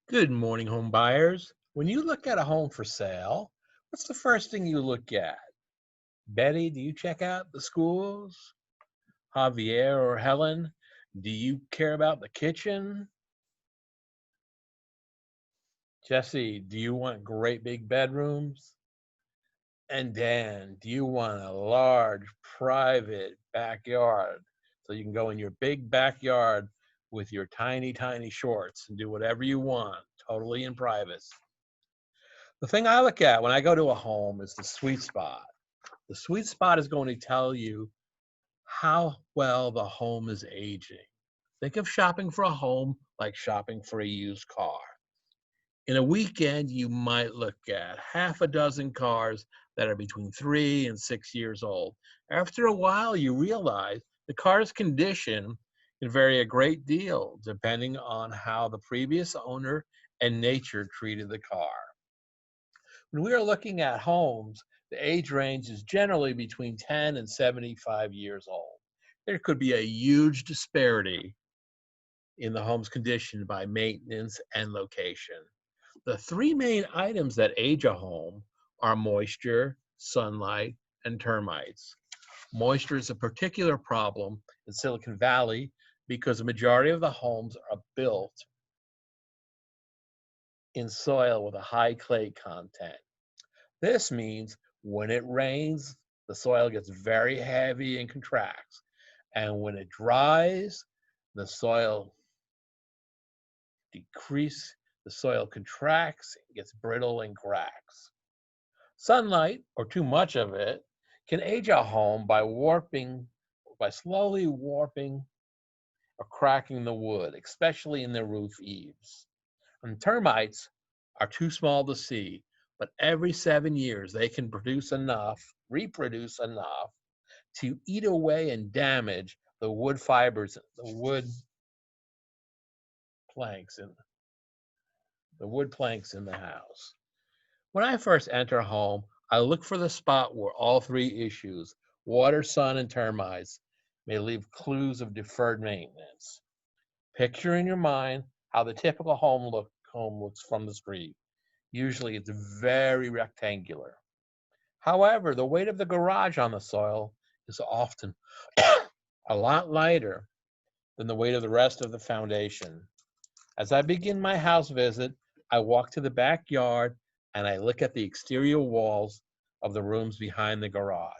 Good morning, home buyers. When you look at a home for sale, what's the first thing you look at? Betty, do you check out the schools? Javier or Helen, do you care about the kitchen? Jesse, do you want great big bedrooms? And Dan, do you want a large private backyard so you can go in your big backyard with your tiny, tiny shorts and do whatever you want, totally in private? The thing I look at when I go to a home is the sweet spot. The sweet spot is going to tell you how well the home is aging. Think of shopping for a home like shopping for a used car. In a weekend, you might look at half a dozen cars that are between 3 and 6 years old. After a while, you realize the car's condition can vary a great deal depending on how the previous owner and nature treated the car. When we are looking at homes, the age range is generally between 10 and 75 years old. There could be a huge disparity in the home's condition by maintenance and location. The three main items that age a home are moisture, sunlight, and termites. Moisture is a particular problem in Silicon Valley because the majority of the homes are built in soil with a high clay content. This means when it rains, the soil gets very heavy and contracts. And when it dries, the soil decrease, the soil contracts, gets brittle and cracks. Sunlight, or too much of it, can age a home by slowly warping or cracking the wood, especially in the roof eaves. And termites are too small to see, but every 7 years they can reproduce enough to eat away and damage the wood fibers, planks in the wood planks in the house. When I first enter a home, I look for the spot where all three issues, water, sun, and termites, may leave clues of deferred maintenance. Picture in your mind how the typical home looks from the street. Usually it's very rectangular. However, the weight of the garage on the soil is often a lot lighter than the weight of the rest of the foundation. As I begin my house visit, I walk to the backyard and I look at the exterior walls of the rooms behind the garage.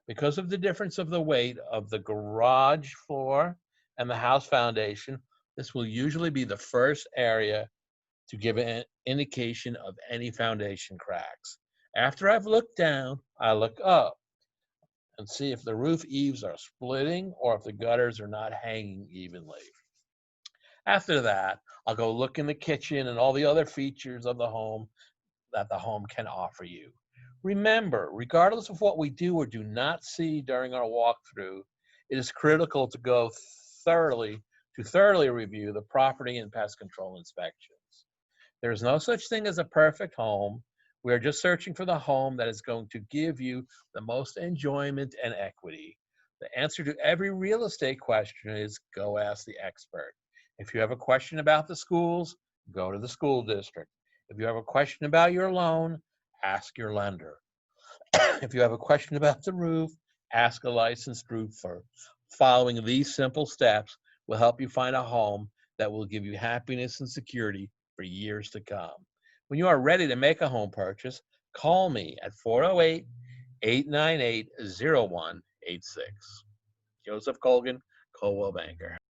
Because of the difference of the weight of the garage floor and the house foundation, this will usually be the first area to give an indication of any foundation cracks. After I've looked down, I look up and see if the roof eaves are splitting or if the gutters are not hanging evenly. After that, I'll go look in the kitchen and all the other features of the home that the home can offer you. Remember, regardless of what we do or do not see during our walkthrough, it is critical to go thoroughly review the property and pest control inspections. There is no such thing as a perfect home. We are just searching for the home that is going to give you the most enjoyment and equity. The answer to every real estate question is go ask the expert. If you have a question about the schools, go to the school district. If you have a question about your loan, ask your lender. If you have a question about the roof, ask a licensed roofer. Following these simple steps will help you find a home that will give you happiness and security for years to come. When you are ready to make a home purchase, call me at 408 898 0186. Joseph Colgan, Coldwell Banker.